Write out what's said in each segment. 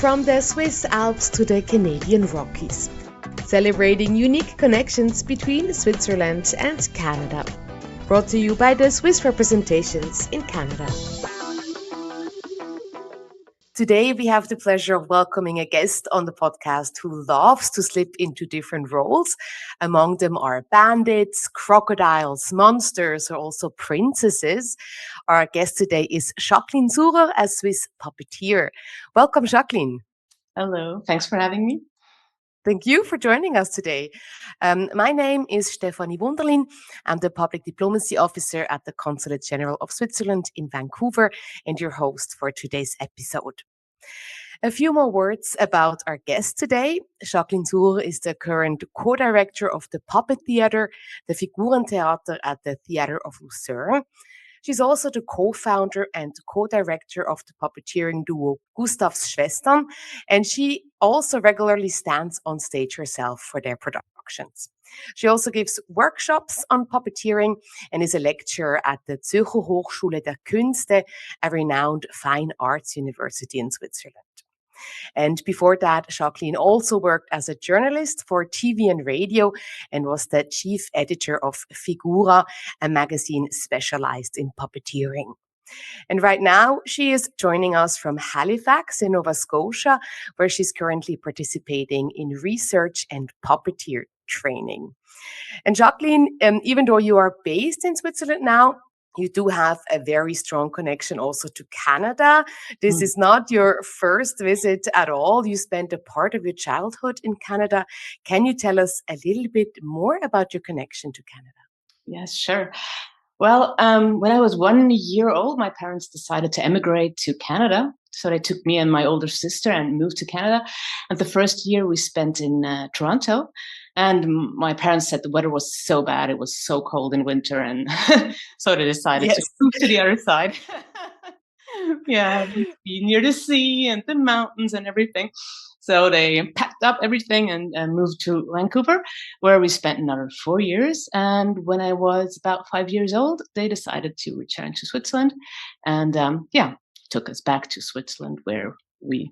From the Swiss Alps to the Canadian Rockies, celebrating unique connections between Switzerland and Canada. Brought to you by the Swiss representations in Canada. Today, we have the pleasure of welcoming a guest on the podcast who loves to slip into different roles. Among them are bandits, crocodiles, monsters, or also princesses. Our guest today is Jacqueline Surer, a Swiss puppeteer. Welcome, Jacqueline. Hello, thanks for having me. Thank you for joining us today. My name is Stefanie Wunderlin. I'm the Public Diplomacy Officer at the Consulate General of Switzerland in Vancouver and your host for today's episode. A few more words about our guest today. Jacqueline Surer is the current co-director of the Puppeteer, the Figurentheater at the Theatre of Lucerne. She's also the co-founder and co-director of the puppeteering duo Gustav's Schwestern, and she also regularly stands on stage herself for their productions. She also gives workshops on puppeteering and is a lecturer at the Zürcher Hochschule der Künste, a renowned fine arts university in Switzerland. And before that, Jacqueline also worked as a journalist for TV and radio and was the chief editor of Figura, a magazine specialized in puppeteering. And right now, she is joining us from Halifax in Nova Scotia, where she's currently participating in research and puppeteer training. And Jacqueline, even though you are based in Switzerland now, you do have a very strong connection also to Canada. This is not your first visit at all. You spent a part of your childhood in Canada. Can you tell us a little bit more about your connection to Canada? Yes, sure. Well, when I was 1 year old, my parents decided to emigrate to Canada. So they took me and my older sister and moved to Canada. And the first year we spent in Toronto. And my parents said the weather was so bad. It was so cold in winter. And so they decided to move to the other side. Yeah, be near the sea and the mountains and everything. So they packed up everything and moved to Vancouver, where we spent another 4 years. And when I was about 5 years old, they decided to return to Switzerland. And took us back to Switzerland, where we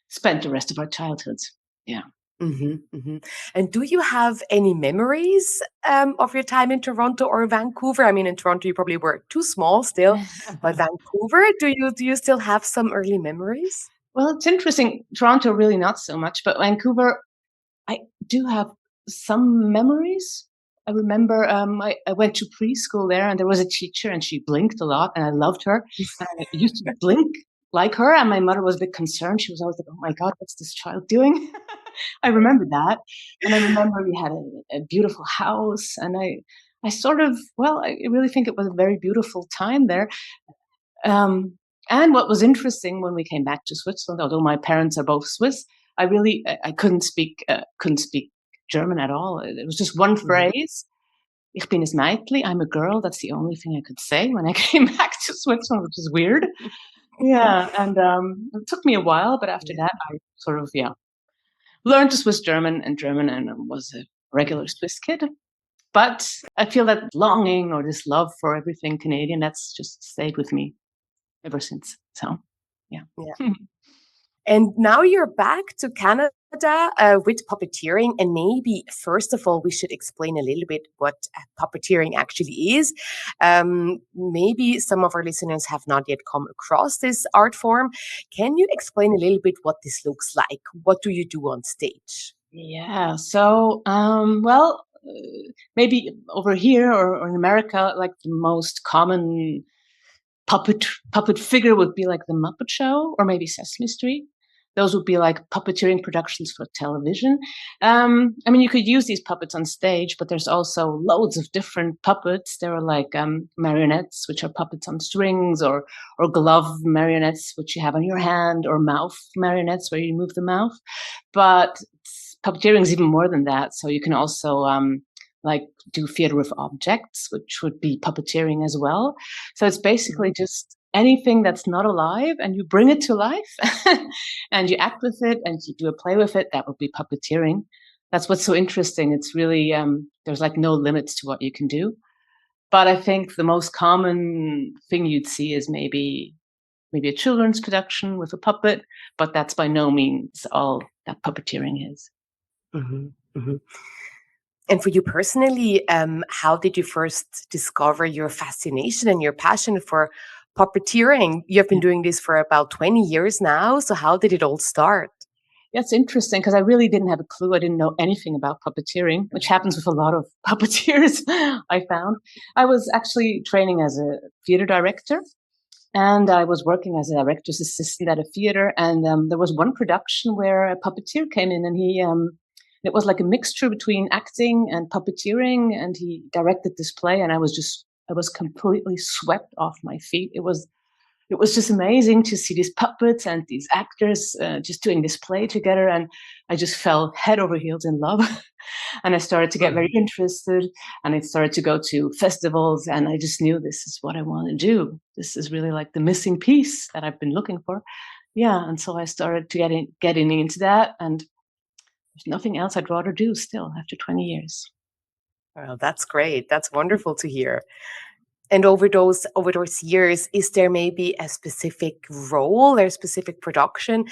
spent the rest of our childhoods. Yeah. Mm-hmm, mm-hmm. And do you have any memories of your time in Toronto or Vancouver? I mean, in Toronto, you probably were too small still, but Vancouver, do you still have some early memories? Well, it's interesting. Toronto, really not so much, but Vancouver, I do have some memories. I remember I went to preschool there, and there was a teacher, and she blinked a lot, and I loved her. And I used to blink like her, and my mother was a bit concerned. She was always like, "Oh my God, what's this child doing?" I remember that, and I remember we had a beautiful house, and I really think it was a very beautiful time there. And what was interesting when we came back to Switzerland, although my parents are both Swiss, I couldn't speak German at all. It was just one phrase. Ich bin es Mädchen. I'm a girl. That's the only thing I could say when I came back to Switzerland, which is weird. Yeah, and it took me a while, but after that, I sort of learned to Swiss German and was a regular Swiss kid. But I feel that longing or this love for everything Canadian, that's just stayed with me ever since. So, yeah. And now you're back to Canada with puppeteering. And maybe, first of all, we should explain a little bit what puppeteering actually is. Maybe some of our listeners have not yet come across this art form. Can you explain a little bit what this looks like? What do you do on stage? Yeah. So, maybe over here or in America, like the most common puppet figure would be like the Muppet Show or maybe Sesame Street. Those would be like puppeteering productions for television. You could use these puppets on stage, but there's also loads of different puppets. There are like marionettes, which are puppets on strings, or glove marionettes, which you have on your hand, or mouth marionettes, where you move the mouth. But puppeteering is even more than that. So you can also do theater of objects, which would be puppeteering as well. So it's basically just anything that's not alive and you bring it to life and you act with it and you do a play with it. That would be puppeteering. That's what's so interesting. It's really, there's like no limits to what you can do. But I think the most common thing you'd see is maybe maybe a children's production with a puppet, but that's by no means all that puppeteering is. Mm-hmm. Mm-hmm. And for you personally, how did you first discover your fascination and your passion for puppeteering? You have been doing this for about 20 years now. So how did it all start? That's interesting because I really didn't have a clue. I didn't know anything about puppeteering, which happens with a lot of puppeteers, I found. I was actually training as a theater director, and I was working as a director's assistant at a theater. And there was one production where a puppeteer came in, and it was like a mixture between acting and puppeteering. And he directed this play, and I was completely swept off my feet. It was just amazing to see these puppets and these actors just doing this play together. And I just fell head over heels in love. And I started to get very interested, and I started to go to festivals, and I just knew this is what I want to do. This is really like the missing piece that I've been looking for. Yeah. And so I started to getting into that. And there's nothing else I'd rather do still after 20 years. Well, that's great. That's wonderful to hear. And over those years, is there maybe a specific role or a specific production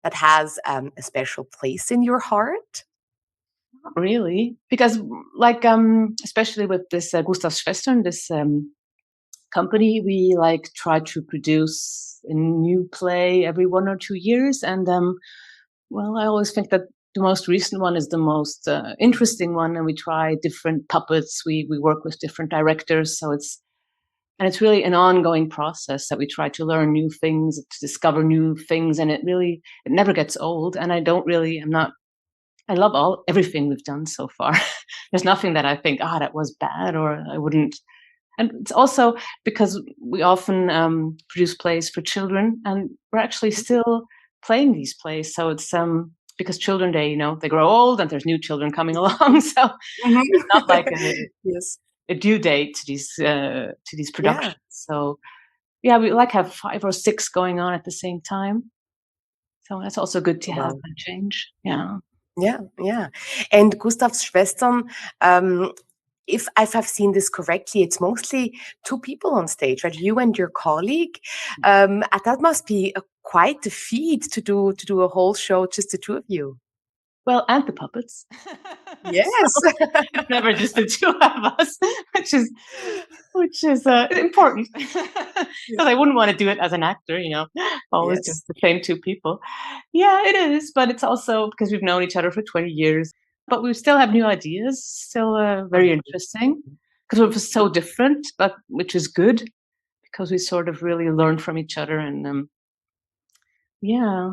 that has a special place in your heart? Not really, because like especially with this Gustav Schwestern, this company, we like try to produce a new play every 1 or 2 years. And well, I always think that the most recent one is the most interesting one, and we try different puppets. We work with different directors, so it's really an ongoing process that we try to learn new things, to discover new things, and it never gets old. And I love everything we've done so far. There's nothing that I think, that was bad, or I wouldn't. And it's also because we often produce plays for children, and we're actually still playing these plays. So it's because children, they grow old, and there's new children coming along. So there's not like Yes. a due date to these productions. Yeah. So yeah, we like have 5 or 6 going on at the same time. So that's also good to have Wow. that change. Yeah. Yeah, yeah. And Gustav's Schwestern, if I've seen this correctly, it's mostly two people on stage, right? You and your colleague. And that must be quite a feat to do a whole show, just the two of you. Well, and the puppets. Yes. So it's never just the two of us, which is important, because I wouldn't want to do it as an actor, always Yes. just the same two people. Yeah, it is, but it's also because we've known each other for 20 years, but we still have new ideas, still very interesting, because we're so different, but which is good, because we sort of really learn from each other. And yeah.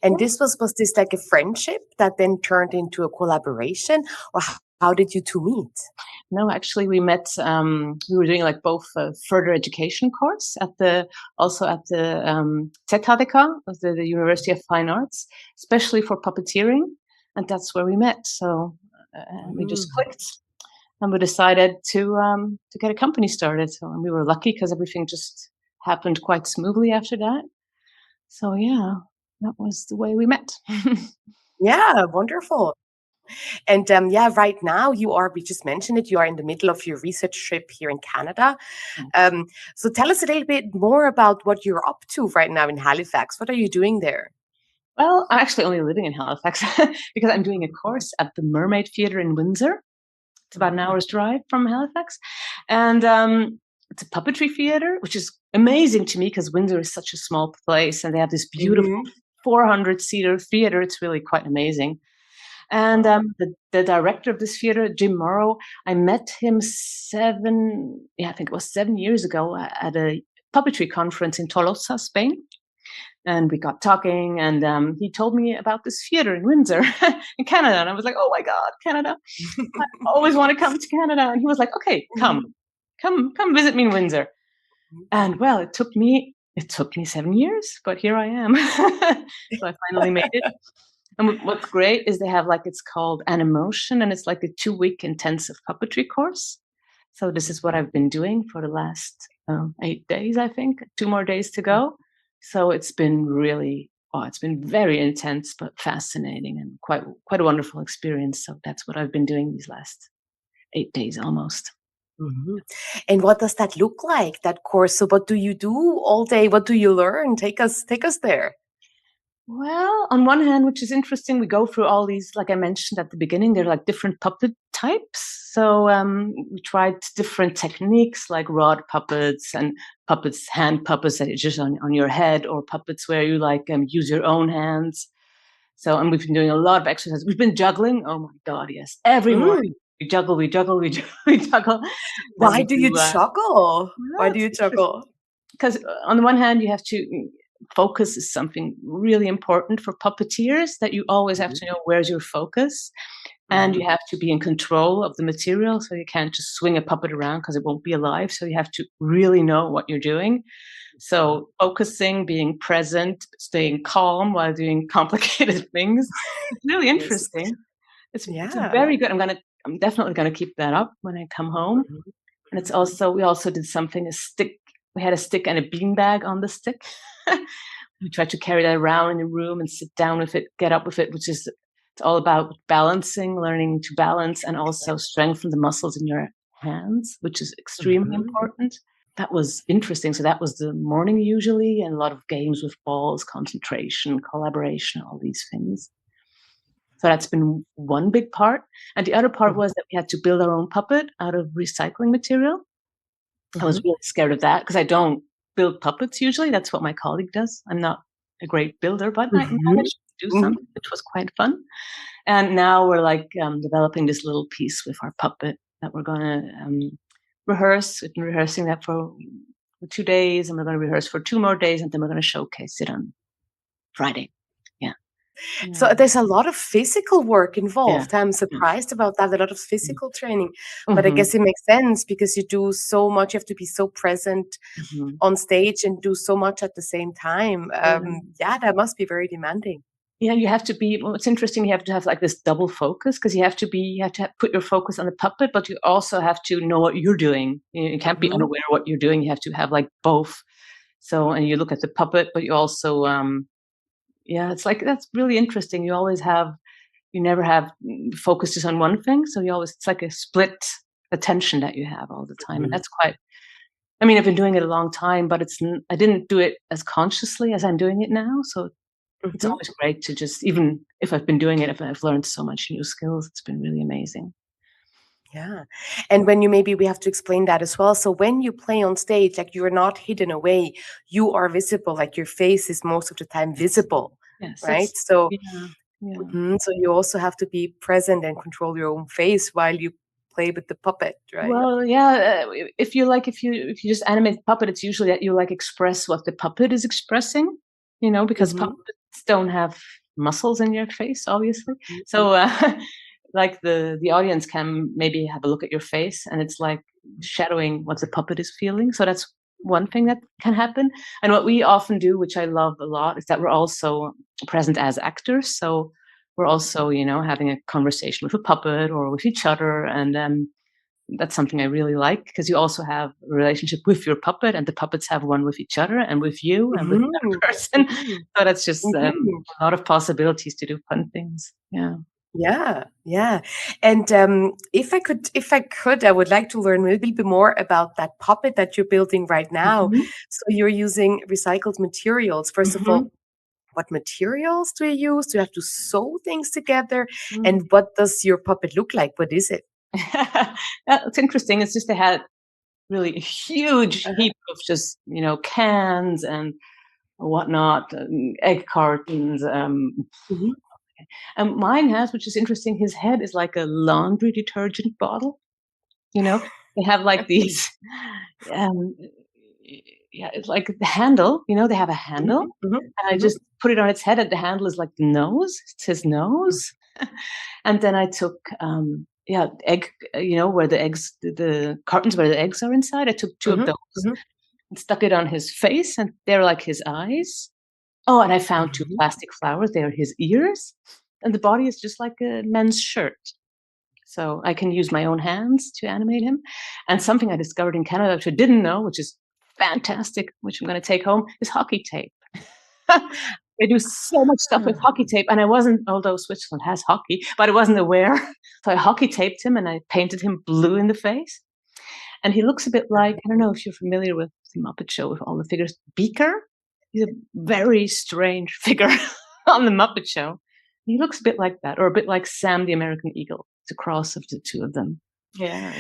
And was this like a friendship that then turned into a collaboration, or how did you two meet? No, actually, we met. We were doing like both a further education course at the ZHDK, of the University of Fine Arts, especially for puppeteering, and that's where we met. So we just clicked, and we decided to get a company started. So, and we were lucky because everything just happened quite smoothly after that. So yeah, that was the way we met. Yeah, wonderful. And yeah, right now we just mentioned it, you are in the middle of your research trip here in Canada. So tell us a little bit more about what you're up to right now in Halifax. What are you doing there? Well, I'm actually only living in Halifax because I'm doing a course at the Mermaid Theatre in Windsor. It's about an hour's drive from Halifax. And it's a puppetry theatre, which is amazing to me because Windsor is such a small place, and they have this beautiful 400-seater theatre. It's really quite amazing. And the director of this theatre, Jim Morrow, I met him 7 years ago at a puppetry conference in Tolosa, Spain. And we got talking, and he told me about this theatre in Windsor in Canada. And I was like, oh my God, Canada. I always want to come to Canada. And he was like, okay, come visit me in Windsor. And well, it took me 7 years, but here I am. So I finally made it. And what's great is they have it's called Animotion, and it's like a 2-week intensive puppetry course. So this is what I've been doing for the last 8 days, I think. 2 more days to go. So it's been it's been very intense, but fascinating, and quite a wonderful experience. So that's what I've been doing these last 8 days almost. Mhm. And what does that look like, that course? So what do you do all day? What do you learn? Take us there. Well, on one hand, which is interesting, we go through all these, like I mentioned at the beginning, they're like different puppet types. So we tried different techniques like rod puppets and puppets, hand puppets that are just on your head, or puppets where you like use your own hands. So, and we've been doing a lot of exercises. We've been juggling. Oh my God, yes. Every morning Mm. we juggle, we juggle, we juggle, we juggle. And Why we do you do, juggle? Why well, do it's you interesting juggle? because on the one hand, you have to focus is something really important for puppeteers, that you always have Mhm, to know where's your focus, and mhm, you have to be in control of the material. So you can't just swing a puppet around because it won't be alive. So you have to really know what you're doing. mhm. So focusing, being present, staying calm while doing complicated things. It's really Yes. interesting. It's a Yeah. very good. I'm definitely gonna keep that up when I come home. Mhm, And it's mhm. also, we also did something, a stick. We had a stick and a bean bag on the stick. We tried to carry that around in the room and sit down with it, get up with it, which is, it's all about balancing, learning to balance, and also strengthen the muscles in your hands, which is extremely Mhm. important. That was interesting. So that was the morning usually, and a lot of games with balls, concentration, collaboration, all these things. So that's been one big part. And the other part Mhm, was that we had to build our own puppet out of recycling material. I was mhm, really scared of that because I don't build puppets usually. That's what my colleague does. I'm not a great builder, but I mhm, managed to do mhm. something, which was quite fun. And now we're like developing this little piece with our puppet that we're going to rehearse. We've been rehearsing that for 2 days, and we're going to rehearse for 2 more days, and then we're going to showcase it on Friday. Yeah. So Yeah. there's a lot of physical work Yeah. involved. I'm Yeah. surprised about that, a lot of Mm. physical training. But I Mhm. guess it makes sense because you do so much, you have to be so present Mhm. on stage and do so much at the same time. Yeah. Yeah, that must be very demanding. Yeah, you have to be, well, it's interesting, you have to have, like, this double focus because you have to put your focus on the puppet, but you also have to know what you're doing. You can't be Mhm, unaware of what you're doing, you have to have, like, both. So, and you look at the puppet, but you also, yeah, it's like, that's really interesting. You never have focus just on one thing, so you always, it's like a split attention that you have all the time, and mhm, that's quite, I mean, I've been doing it a long time, but I didn't do it as consciously as I'm doing it now, so it's mhm. always great to just, even if I've been doing it, if I've learned so much new skills, it's been really amazing. Yeah. And when you maybe we have to explain that as well. So when you play on stage, like you're not hidden away, you are visible, like your face is most of the time Yes. visible, Yes, right? that's, So yeah, yeah. so you also have to be present and control your own face while you play with the puppet, right? Well, yeah, if you just animate the puppet, it's usually that you, like, express what the puppet is expressing, because Mhm, puppets don't have muscles in your face, obviously. mhm, So, like, the audience can maybe have a look at your face, and it's like shadowing what the puppet is feeling. So that's one thing that can happen. And what we often do, which I love a lot, is that we're also present as actors. So we're also, having a conversation with a puppet or with each other, and that's something I really like because you also have a relationship with your puppet, and the puppets have one with each other and with you and with mhm, that person. mhm, So that's just mhm. a lot of possibilities to do fun things. Yeah. Yeah, yeah. And if I could, I would like to learn a little bit more about that puppet that you're building right now. Mhm. So you're using recycled materials. First of Mhm. all, what materials do you use? Do you have to sew things together? Mm. And what does your puppet look like? What is it? It's interesting. It's just they had really a huge Uh-huh. heap of just, cans and whatnot, egg cartons. Mhm. And mine has, which is interesting, his head is like a laundry detergent bottle. You know, they have like these, um, yeah, it's like the handle, they have a Mhm, handle, mhm, and I mhm, just put it on its head, and the handle is like the nose. It's his mhm, nose. And then I took, yeah, egg, where the eggs, the cartons where the eggs are inside. I took two of mhm, those mhm, and stuck it on his face, and they're like his eyes. Oh, and I found two mhm. plastic flowers. They are his ears, and the body is just like a men's shirt. So I can use my own hands to animate him. And something I discovered in Canada, which I didn't know, which is fantastic, which I'm going to take home, is hockey tape. They do so much stuff with Ah. hockey tape, and I wasn't, although Switzerland has hockey, but I wasn't aware. So I hockey taped him and I painted him blue in the face. And he looks a bit like, I don't know if you're familiar with the Muppet Show with all the figures. Beaker, he's a very strange figure on the Muppet Show. He looks a bit like that, or a bit like Sam the American Eagle. It's a cross of the two of them. Yeah.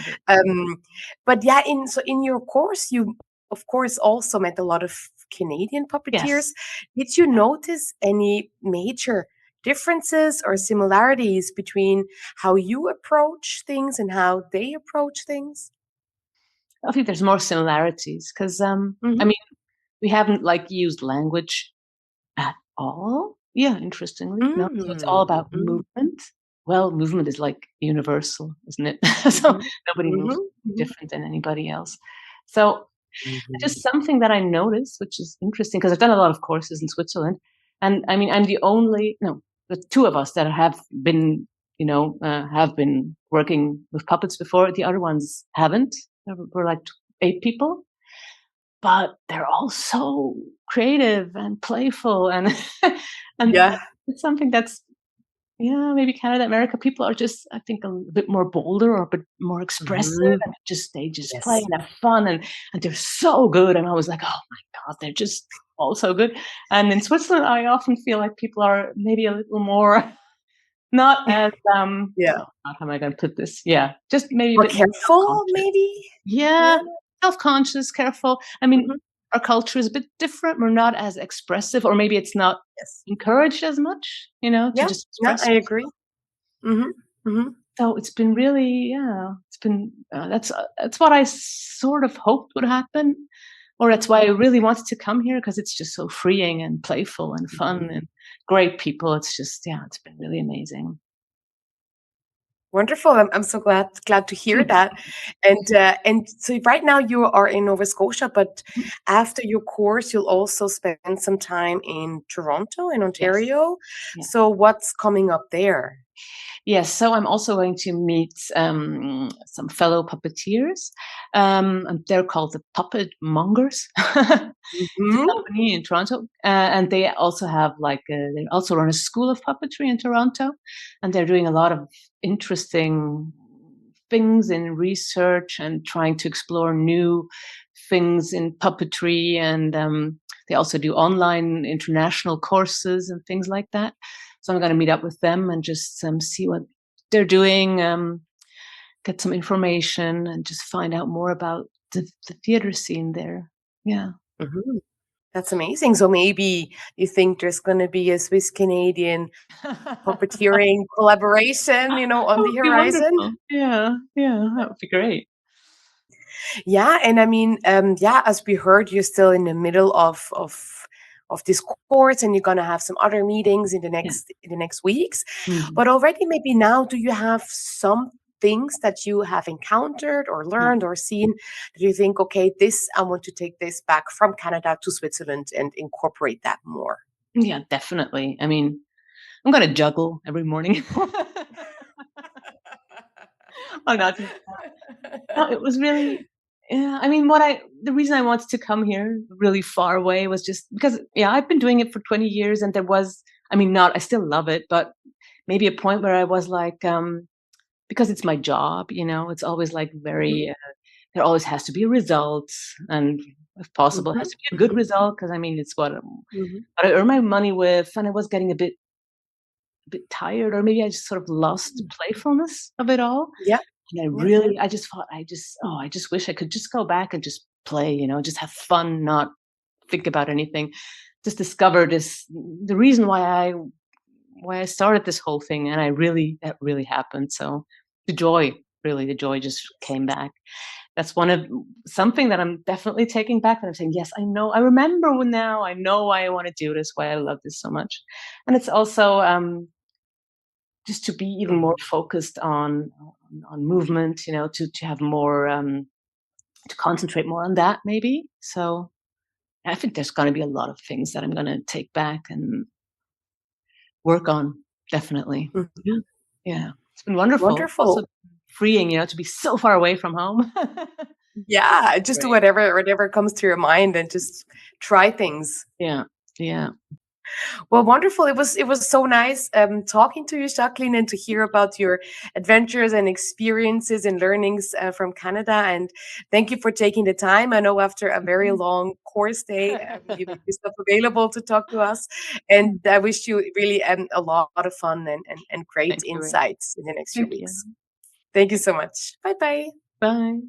But yeah, in your course, you of course also met a lot of Canadian puppeteers. Yes. Did you notice any major differences or similarities between how you approach things and how they approach things? I think there's more similarities because, I Mhm. mean, we haven't like used language at all. Yeah, interestingly. No, so it's all Mm, about mm, movement. Well, movement is like universal, isn't it? So mhm, nobody moves mhm, mhm, different than anybody else. So mhm. just something that I noticed, which is interesting because I've done a lot of courses in Switzerland, and I mean, I'm the only no, the two of us that have been, have been working with puppets before. The other ones haven't. We're like 8 people, but they're all so creative and playful, and and Yeah. it's something that's yeah, maybe Canada, America, people are just, I think, a bit more bolder or a bit more expressive, Mhm. and they just play Yes. and have fun, and they're so good. And I was like, oh my god, they're just all so good. And in Switzerland, I often feel like people are maybe a little more not as Yeah. how am I going to put this? Yeah, just maybe a More bit more careful, self-conscious. maybe? Yeah, Yeah. self-conscious, careful. I mean, Mhm. our culture is a bit different. We're not as expressive, or maybe it's not Yes. encouraged as much, to Yeah. just Yeah, express I yourself. agree. Mhm. Mhm. So it's been really, yeah, it's been that's what I sort of hoped would happen, or that's why I really wanted to come here because it's just so freeing and playful and fun Mhm. and great people. It's just, yeah, it's been really amazing. Wonderful. I'm so glad to hear that. And so right now you are in Nova Scotia, but after your course, you'll also spend some time in Toronto in Yes. Ontario. Yeah. So what's coming up there? Yes, so I'm also going to meet some fellow puppeteers, and they're called the Puppet Mongers. It's a Mhm. company in Toronto, and they also have they also run a school of puppetry in Toronto, and they're doing a lot of interesting things in research and trying to explore new things in puppetry, and they also do online international courses and things like that. So I'm going to meet up with them and just see what they're doing, get some information, and just find out more about the theater scene there. Yeah. Mhm. That's amazing. So maybe you think there's going to be a Swiss Canadian puppeteering collaboration, on That the would be horizon? wonderful. Yeah, yeah, that would be great. Yeah, and I mean, yeah, as we heard, you're still in the middle of this course, and you're gonna have some other meetings Yeah. in the next weeks. Mhm. But already, maybe now, do you have some things that you have encountered or Yeah. learned or seen that you think, okay, this I want to take this back from Canada to Switzerland and incorporate that more? Yeah, definitely. I mean, I'm gonna juggle every morning. I'm not just no, it was really yeah, I mean, the reason I wanted to come here really far away was just because, yeah, I've been doing it for 20 years, and there was I mean, not I still love it, but maybe a point where I was like, because it's my job, it's always like Mhm, very, there always has to be a result, and if possible, it mhm, has to be a good mhm, result because I mean, it's mhm. what I earn my money with, and I was getting a bit tired, or maybe I just sort of lost the Mm. playfulness of it all. Yeah, And yeah. I just thought, I just wish I could just go back and just play, just have fun, not think about anything. Just discover the reason why I started this whole thing, and that really happened. So the joy just came back. That's something that I'm definitely taking back. That I'm saying, yes, I know, I remember now, I know why I want to do this, why I love this so much, and it's also just to be even more Mhm. focused on movement, to have more to concentrate more on that maybe. So I think there's going to be a lot of things that I'm going to take back and work on. Definitely. Mhm. Yeah. Yeah. It's been wonderful. Also Wonderful. freeing, to be so far away from home. Yeah, just do Great. whatever comes to your mind and just try things. Yeah. Yeah. Well, wonderful. It was so nice talking to you, Jacqueline, and to hear about your adventures and experiences and learnings from Canada. And thank you for taking the time. I know after a very long course day, you made yourself available to talk to us. And I wish you really a lot of fun and great Thank you. insights in the next few Thank you. weeks. Thank you so much. Bye bye. Bye.